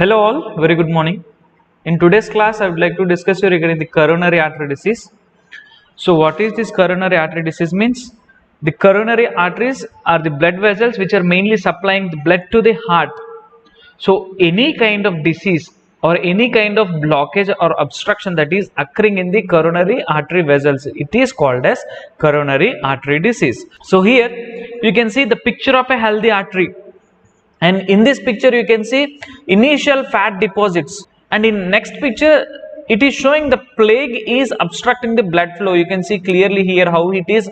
Hello all, very good morning. In today's class, I would like to discuss you regarding the coronary artery disease. So what is this coronary artery disease means? The coronary arteries are the blood vessels which are mainly supplying the blood to the heart. So any kind of disease or any kind of blockage or obstruction that is occurring in the coronary artery vessels, it is called as coronary artery disease. So here you can see the picture of a healthy artery. And in this picture you can see initial fat deposits, and in next picture it is showing the plague is obstructing the blood flow. You can see clearly here how it is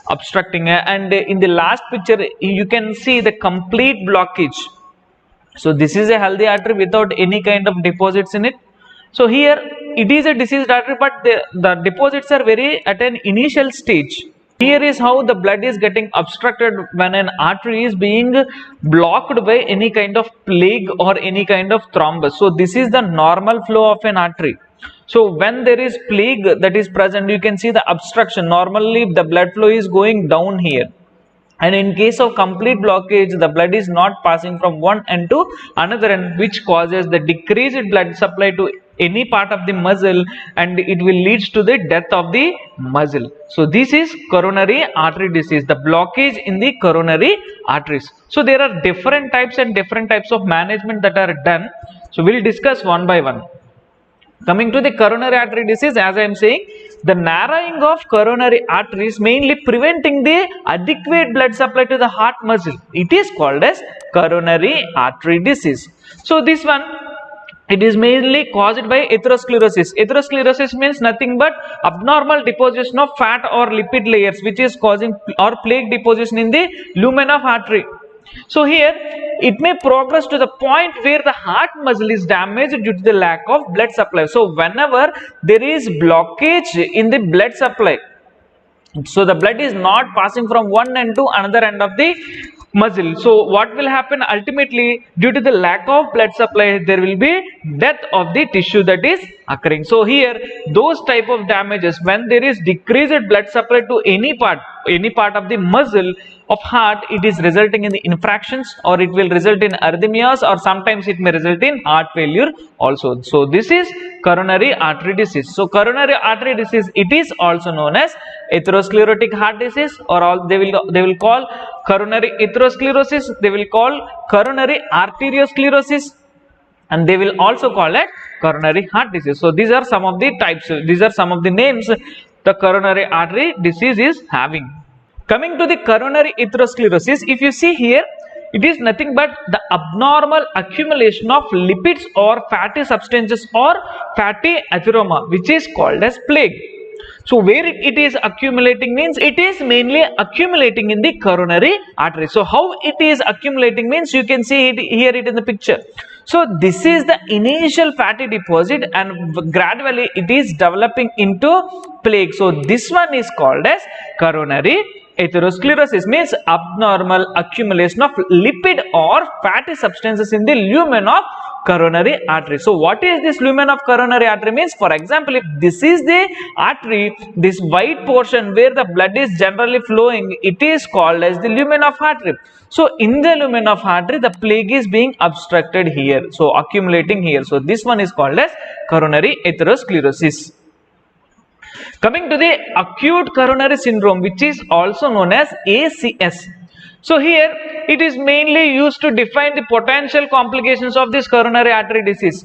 obstructing, and in the last picture you can see the complete blockage. So this is a healthy artery without any kind of deposits in it. So here it is a diseased artery, but the deposits are very at an initial stage. Here is how the blood is getting obstructed when an artery is being blocked by any kind of plague or any kind of thrombus. So this is the normal flow of an artery. So when there is plague that is present, you can see the obstruction. Normally the blood flow is going down here. And in case of complete blockage, the blood is not passing from one end to another end, which causes the decreased blood supply to any part of the muscle, and it will lead to the death of the muscle. So this is coronary artery disease, the blockage in the coronary arteries. So there are different types and different types of management that are done. So we will discuss one by one. Coming to the coronary artery disease, as I am saying, the narrowing of coronary arteries mainly preventing the adequate blood supply to the heart muscle. It is called as coronary artery disease. So this one, it is mainly caused by atherosclerosis. Atherosclerosis means nothing but abnormal deposition of fat or lipid layers, which is causing or plaque deposition in the lumen of artery. So here it may progress to the point where the heart muscle is damaged due to the lack of blood supply. So whenever there is blockage in the blood supply, so the blood is not passing from one end to another end of the muscle. So what will happen ultimately, due to the lack of blood supply, there will be death of the tissue that is occurring. So here those type of damages, when there is decreased blood supply to any part of the muscle of heart, it is resulting in the infractions, or it will result in arrhythmias, or sometimes it may result in heart failure also. So this is coronary artery disease. So coronary artery disease, it is also known as atherosclerotic heart disease, or they will call coronary atherosclerosis, they will call coronary arteriosclerosis, and they will also call it coronary heart disease. So these are some of the types, these are some of the names the coronary artery disease is having. Coming to the coronary atherosclerosis, if you see here, it is nothing but the abnormal accumulation of lipids or fatty substances or fatty atheroma, which is called as plaque. So where it is accumulating means it is mainly accumulating in the coronary artery. So how it is accumulating means you can see it here in the picture. So this is the initial fatty deposit, and gradually it is developing into plaque. So this one is called as coronary atherosclerosis, means abnormal accumulation of lipid or fatty substances in the lumen of coronary artery. So what is this lumen of coronary artery means? For example, if this is the artery, this white portion where the blood is generally flowing, it is called as the lumen of artery. So in the lumen of artery, the plaque is being obstructed here, so accumulating here. So this one is called as coronary atherosclerosis. Coming to the acute coronary syndrome, which is also known as ACS. So here it is mainly used to define the potential complications of this coronary artery disease.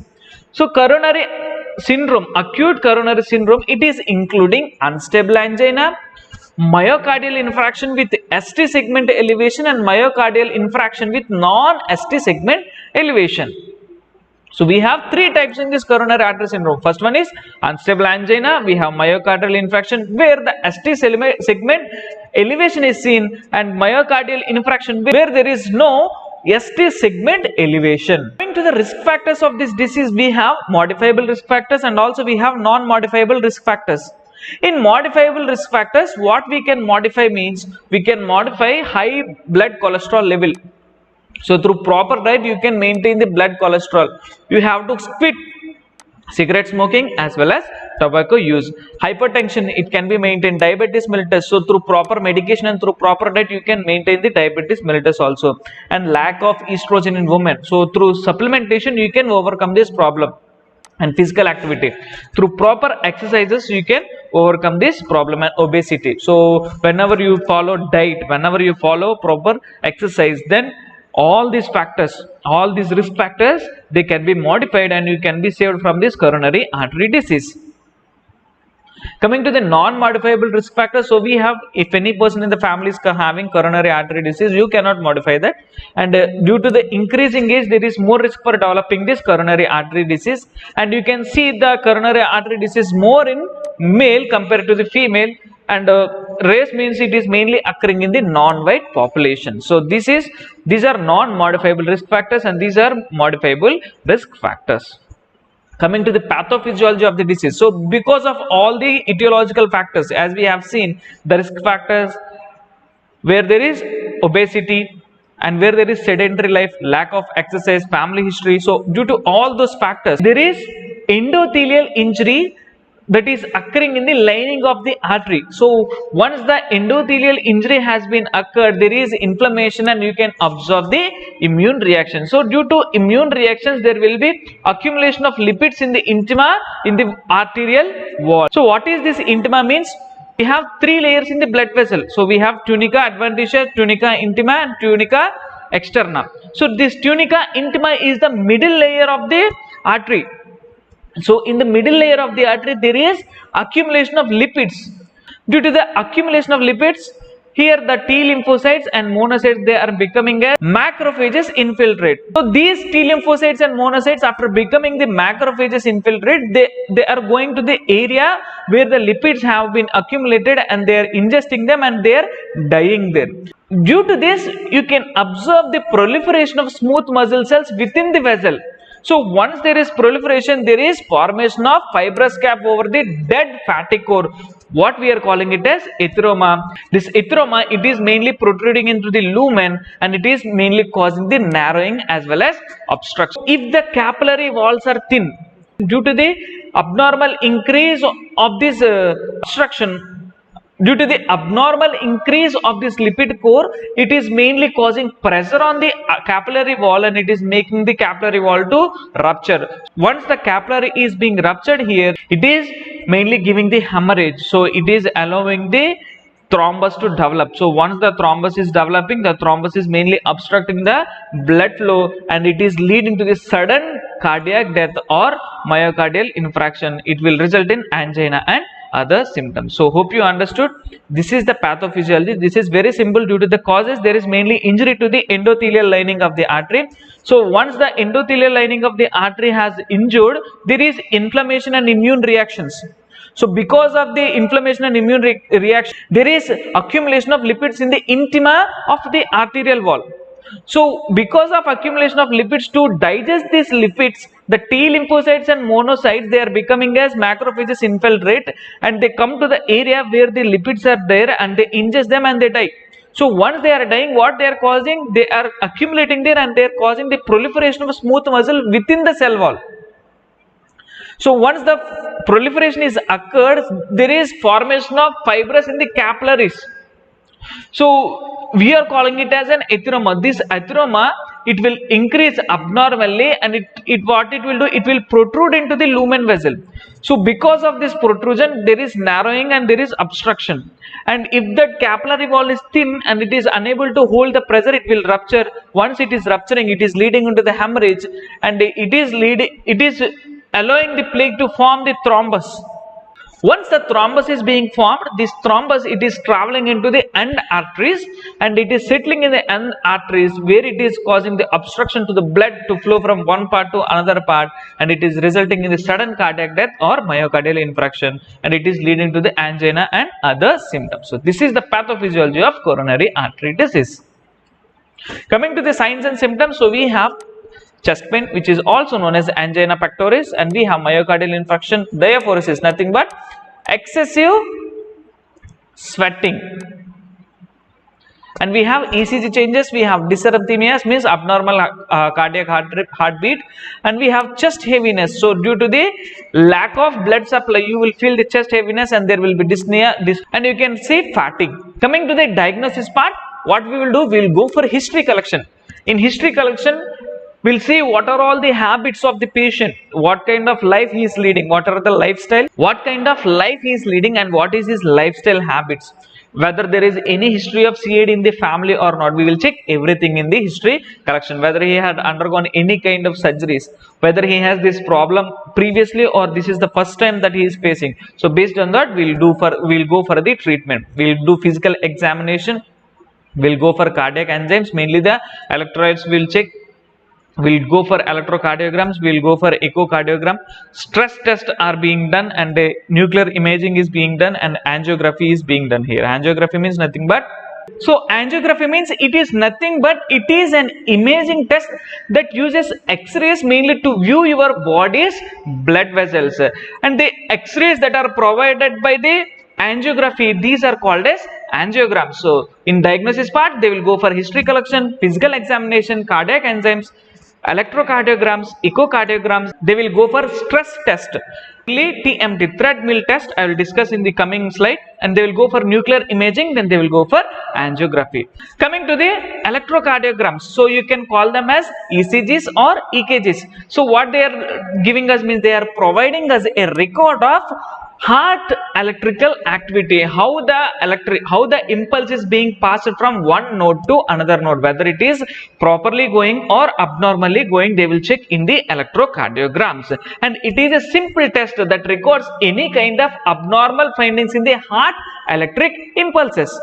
So coronary syndrome, acute coronary syndrome, it is including unstable angina, myocardial infarction with ST segment elevation, and myocardial infarction with non-ST segment elevation. So we have three types in this coronary artery syndrome. First one is unstable angina, we have myocardial infarction where the ST segment elevation is seen, and myocardial infarction where there is no ST segment elevation. Coming to the risk factors of this disease, we have modifiable risk factors and also we have non-modifiable risk factors. In modifiable risk factors, what we can modify means we can modify high blood cholesterol level. So through proper diet you can maintain the blood cholesterol. You have to quit cigarette smoking as well as tobacco use. Hypertension, it can be maintained. Diabetes mellitus, so through proper medication and through proper diet you can maintain the diabetes mellitus also. And lack of estrogen in women, so through supplementation you can overcome this problem. And physical activity, through proper exercises you can overcome this problem. And obesity, so whenever you follow diet, whenever you follow proper exercise, then all these factors, all these risk factors, they can be modified and you can be saved from this coronary artery disease. Coming to the non-modifiable risk factors, so we have, if any person in the family is having coronary artery disease, you cannot modify that. And due to the increasing age, there is more risk for developing this coronary artery disease. And you can see the coronary artery disease more in male compared to the female. And race means it is mainly occurring in the non-white population. So these are non-modifiable risk factors and these are modifiable risk factors. Coming to the pathophysiology of the disease, so because of all the etiological factors, as we have seen, the risk factors where there is obesity and where there is sedentary life, lack of exercise, family history, so due to all those factors, there is endothelial injury that is occurring in the lining of the artery. So once the endothelial injury has been occurred, there is inflammation and you can observe the immune reaction. So due to immune reactions, there will be accumulation of lipids in the intima, in the arterial wall. So what is this intima means? We have three layers in the blood vessel. So we have tunica adventitious, tunica intima and tunica externa. So this tunica intima is the middle layer of the artery. So in the middle layer of the artery, there is accumulation of lipids. Due to the accumulation of lipids, here the T lymphocytes and monocytes, they are becoming as macrophages infiltrate. So these T lymphocytes and monocytes, after becoming the macrophages infiltrate, they are going to the area where the lipids have been accumulated and they are ingesting them and they are dying there. Due to this, you can observe the proliferation of smooth muscle cells within the vessel. So once there is proliferation, there is formation of fibrous cap over the dead fatty core. What we are calling it as atheroma. This atheroma, it is mainly protruding into the lumen and it is mainly causing the narrowing as well as obstruction. If the capillary walls are thin, due to the abnormal increase of this obstruction, due to the abnormal increase of this lipid core, it is mainly causing pressure on the capillary wall and it is making the capillary wall to rupture. Once the capillary is being ruptured here, it is mainly giving the hemorrhage. So it is allowing the thrombus to develop. So once the thrombus is developing, the thrombus is mainly obstructing the blood flow and it is leading to the sudden cardiac death or myocardial infarction. It will result in angina and other symptoms. So hope you understood. This is the pathophysiology. This is very simple. Due to the causes, there is mainly injury to the endothelial lining of the artery. So once the endothelial lining of the artery has injured, there is inflammation and immune reactions. So because of the inflammation and immune reaction, there is accumulation of lipids in the intima of the arterial wall. So because of accumulation of lipids, to digest these lipids, the T lymphocytes and monocytes, they are becoming as macrophages infiltrate and they come to the area where the lipids are there and they ingest them and they die. So once they are dying, what they are causing? They are accumulating there and they are causing the proliferation of smooth muscle within the cell wall. So once the proliferation is occurred, there is formation of fibrous in the capillaries. So we are calling it as an atheroma. This atheroma, it will increase abnormally and what it will do, it will protrude into the lumen vessel. So because of this protrusion, there is narrowing and there is obstruction. And if the capillary wall is thin and it is unable to hold the pressure, it will rupture. Once it is rupturing, it is leading into the hemorrhage and it is allowing the plaque to form the thrombus. Once the thrombus is being formed, this thrombus, it is traveling into the end arteries and it is settling in the end arteries where it is causing the obstruction to the blood to flow from one part to another part and it is resulting in the sudden cardiac death or myocardial infarction and it is leading to the angina and other symptoms. So this is the pathophysiology of coronary artery disease. Coming to the signs and symptoms, so we have chest pain, which is also known as angina pectoris, and we have myocardial infarction. Diaphoresis, nothing but excessive sweating. And we have ECG changes, we have dysarrhythmias, means abnormal cardiac heartbeat, and we have chest heaviness. So due to the lack of blood supply, you will feel the chest heaviness and there will be dyspnea, and you can see fatigue. Coming to the diagnosis part, what we will do, we will go for history collection. In history collection, we'll see what are all the habits of the patient, what kind of life he is leading, what are the lifestyle, what kind of life he is leading, and what is his lifestyle habits, whether there is any history of CAD in the family or not. We will check everything in the history collection, whether he had undergone any kind of surgeries, whether he has this problem previously or this is the first time that he is facing. So based on that, we'll go for the treatment. We'll do physical examination, we'll go for cardiac enzymes, mainly the electrolytes we'll check. We'll go for electrocardiograms, we'll go for echocardiogram, stress tests are being done, and nuclear imaging is being done, and angiography is being done here. Angiography means nothing but, so angiography means it is nothing but it is an imaging test that uses X-rays mainly to view your body's blood vessels, and the X-rays that are provided by the angiography, these are called as angiograms. So in diagnosis part, they will go for history collection, physical examination, cardiac enzymes, electrocardiograms, echocardiograms. They will go for stress test, TMT, treadmill test, I will discuss in the coming slide, and they will go for nuclear imaging, then they will go for angiography. Coming to the electrocardiograms, so you can call them as ECGs or EKGs. So what they are giving us means they are providing us a record of heart electrical activity, how the impulse is being passed from one node to another node, whether it is properly going or abnormally going, they will check in the electrocardiograms. And it is a simple test that records any kind of abnormal findings in the heart electric impulses.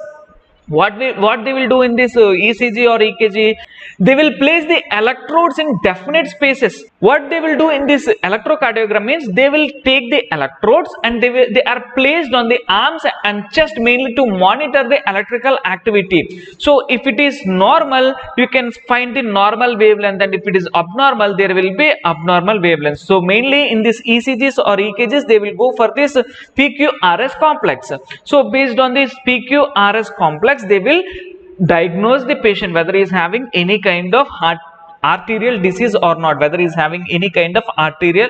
What they will do in this ECG or EKG, they will place the electrodes in definite spaces. What they will do in this electrocardiogram means they will take the electrodes and they are placed on the arms and chest, mainly to monitor the electrical activity. So if it is normal, you can find the normal wavelength, and if it is abnormal, there will be abnormal wavelength. So mainly in this ECGs or EKGs, they will go for this PQRS complex. So based on this PQRS complex, they will diagnose the patient whether he is having any kind of arterial disease or not, whether he is having any kind of arterial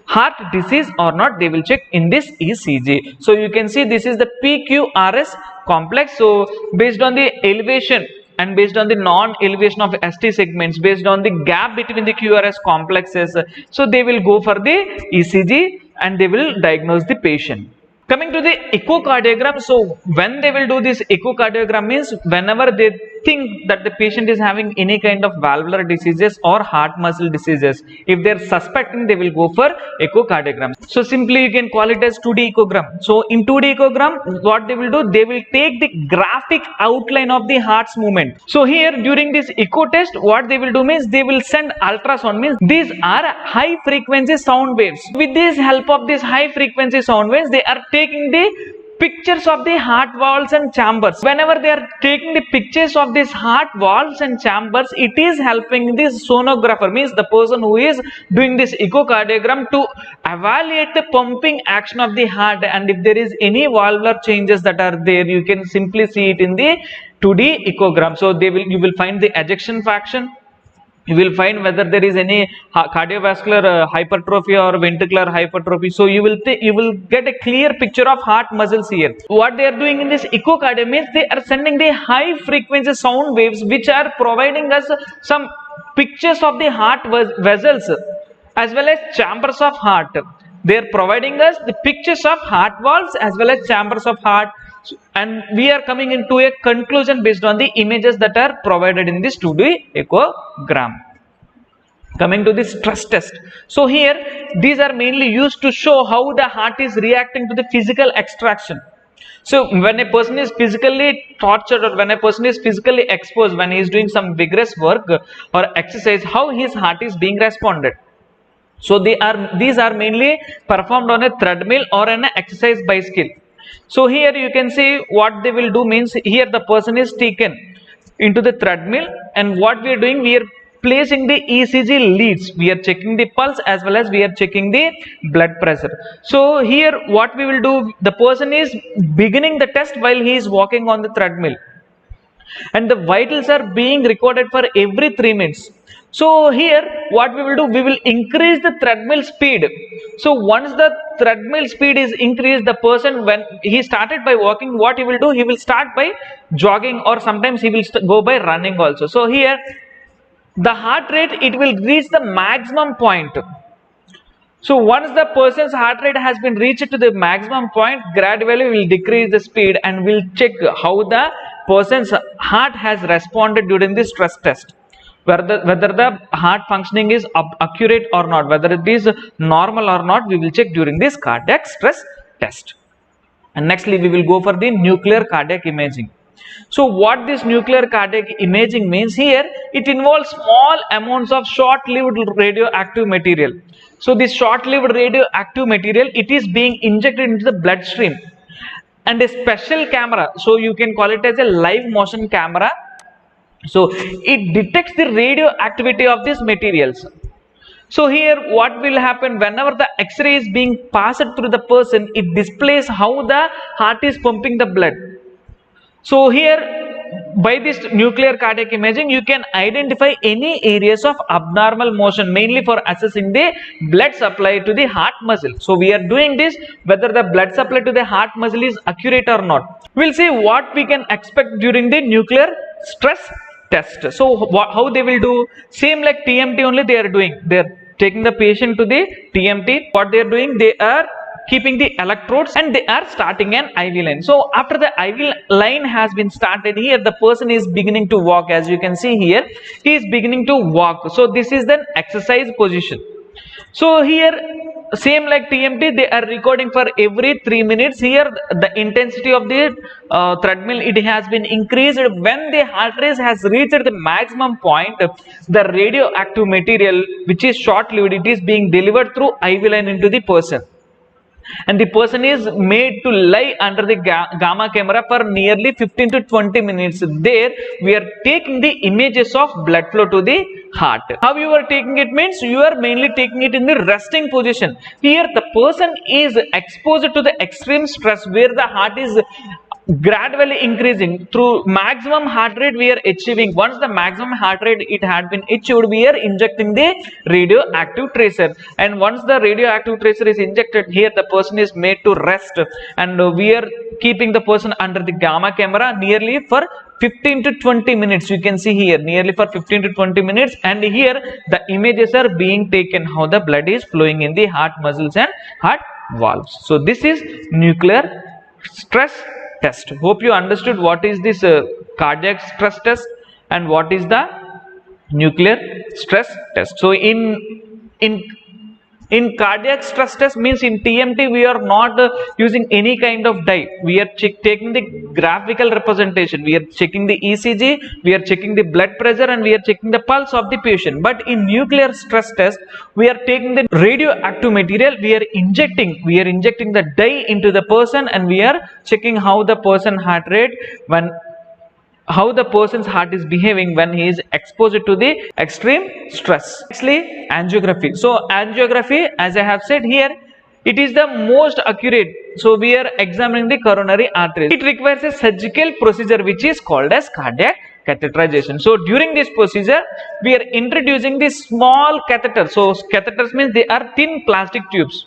heart disease or not. They will check in this ECG. So you can see this is the PQRS complex. So based on the elevation and based on the non-elevation of ST segments, based on the gap between the QRS complexes, so they will go for the ECG and they will diagnose the patient. Coming to the echocardiogram, so when they will do this echocardiogram means whenever they think that the patient is having any kind of valvular diseases or heart muscle diseases, if they are suspecting, they will go for echocardiogram. So simply you can call it as 2D echogram. So in 2D echogram, what they will do, they will take the graphic outline of the heart's movement. So here during this echo test, what they will do means they will send ultrasound, means these are high frequency sound waves. With this help of this high frequency sound waves, they are taking the pictures of the heart valves and chambers. Whenever they are taking the pictures of these heart valves and chambers, it is helping this sonographer, means the person who is doing this echocardiogram, to evaluate the pumping action of the heart, and if there is any valvular changes that are there, you can simply see it in the 2D echogram. So you will find the ejection fraction. You will find whether there is any cardiovascular hypertrophy or ventricular hypertrophy. So you will get a clear picture of heart muscles here. What they are doing in this echocardiogram means they are sending the high frequency sound waves which are providing us some pictures of the heart vessels as well as chambers of heart. They are providing us the pictures of heart valves as well as chambers of heart, and we are coming into a conclusion based on the images that are provided in this 2D echogram. Coming to the stress test. So here these are mainly used to show how the heart is reacting to the physical extraction. So when a person is physically tortured or when a person is physically exposed, when he is doing some vigorous work or exercise, how his heart is being responded. So these are mainly performed on a treadmill or an exercise bicycle. So here you can see what they will do means here the person is taken into the treadmill, and what we are doing, we are placing the ECG leads. We are checking the pulse as well as we are checking the blood pressure. So here what we will do, the person is beginning the test while he is walking on the treadmill. and the vitals are being recorded for every 3 minutes. So here what we will do, we will increase the treadmill speed. So once the treadmill speed is increased, the person, when he started by walking, what he will do, he will start by jogging, or sometimes he will go by running also. So here the heart rate, it will reach the maximum point. So once the person's heart rate has been reached to the maximum point, gradually we will decrease the speed and we'll check how the person's heart has responded during the stress test. Whether the heart functioning is accurate or not, whether it is normal or not, we will check during this cardiac stress test. And nextly we will go for the nuclear cardiac imaging. So what this nuclear cardiac imaging means, here it involves small amounts of short-lived radioactive material. So this short-lived radioactive material, it is being injected into the bloodstream, and a special camera, so you can call it as a live motion camera, so it detects the radioactivity of these materials. So here what will happen, whenever the X-ray is being passed through the person, it displays how the heart is pumping the blood. So here by this nuclear cardiac imaging, you can identify any areas of abnormal motion, mainly for assessing the blood supply to the heart muscle. So we are doing this whether the blood supply to the heart muscle is accurate or not. We'll see what we can expect during the nuclear stress test. So how they will do, same like TMT only they are doing. They are taking the patient to the TMT. What they are doing, they are keeping the electrodes and they are starting an IV line. So after the IV line has been started, here the person is beginning to walk. As you can see here, he is beginning to walk. So this is the exercise position. So here same like TMT, they are recording for every 3 minutes. Here the intensity of the treadmill, it has been increased. When the heart rate has reached the maximum point, the radioactive material, which is short-lived, it is being delivered through IV line into the person, and the person is made to lie under the gamma camera for nearly 15 to 20 minutes. There we are taking the images of blood flow to the heart. How you are taking it means, you are mainly taking it in the resting position. Here the person is exposed to the extreme stress, where the heart is gradually increasing. Through maximum heart rate we are achieving. Once the maximum heart rate it had been achieved, we are injecting the radioactive tracer, and once the radioactive tracer is injected, here the person is made to rest, and we are keeping the person under the gamma camera nearly for 15 to 20 minutes. You can see here nearly for 15 to 20 minutes, and here the images are being taken how the blood is flowing in the heart muscles and heart valves. So this is nuclear stress test. Hope you understood what is this cardiac stress test and what is the nuclear stress test. So in cardiac stress test means, in TMT we are not using any kind of dye. We are taking the graphical representation. We are checking the ECG, we are checking the blood pressure, and we are checking the pulse of the patient. But in nuclear stress test, we are taking the radioactive material, we are injecting the dye into the person, and we are checking how the person heart rate, how the person's heart is behaving when he is exposed to the extreme stress. Actually, angiography. So angiography, as I have said here, it is the most accurate. So we are examining the coronary arteries. It requires a surgical procedure which is called as cardiac catheterization. So during this procedure, we are introducing the small catheter. So catheters means they are thin plastic tubes.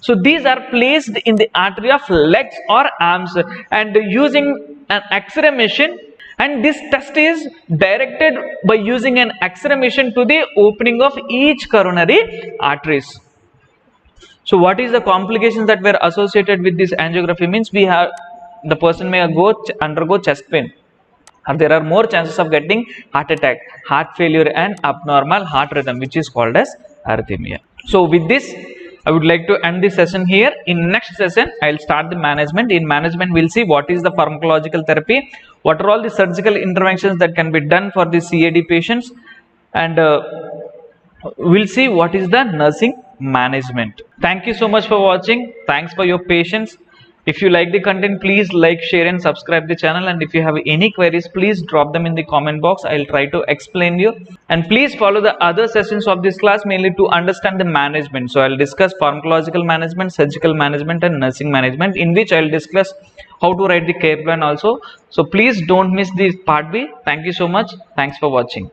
So these are placed in the artery of legs or arms, and using an X-ray machine, and this test is directed by using an X-ray machine to the opening of each coronary arteries. So what is the complications that were associated with this angiography means, we have the person may undergo chest pain, or there are more chances of getting heart attack, heart failure, and abnormal heart rhythm, which is called as arrhythmia. So with this I would like to end this session here. In next session, I will start the management. In management, we will see what is the pharmacological therapy, what are all the surgical interventions that can be done for the CAD patients, and we will see what is the nursing management. Thank you so much for watching. Thanks for your patience, If you like the content, please like, share and subscribe the channel, and if you have any queries, please drop them in the comment box. I'll try to explain you, and please follow the other sessions of this class mainly to understand the management. So I'll discuss pharmacological management, surgical management and nursing management, in which I'll discuss how to write the care plan also. So please don't miss the part B. Thank you so much. Thanks for watching.